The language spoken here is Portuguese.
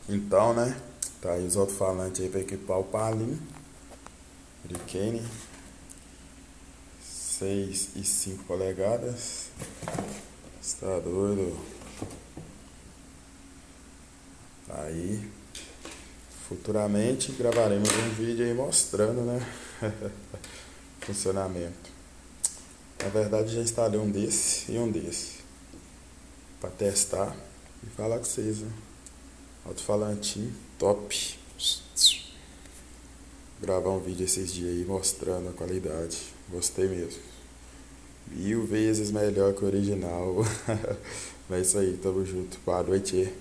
Então, né? Tá aí os alto-falantes aí pra equipar o Palim. Hurricane. 6 e 5 polegadas. Está doido? Aí, futuramente gravaremos um vídeo aí mostrando, né? Funcionamento. Na verdade, já instalei um desse e um desse pra testar e falar com vocês, né? Alto-falantinho top. Gravar um vídeo esses dias aí mostrando a qualidade. Gostei mesmo. 1000 vezes melhor que o original. Mas é isso aí, tamo junto. Boa noite.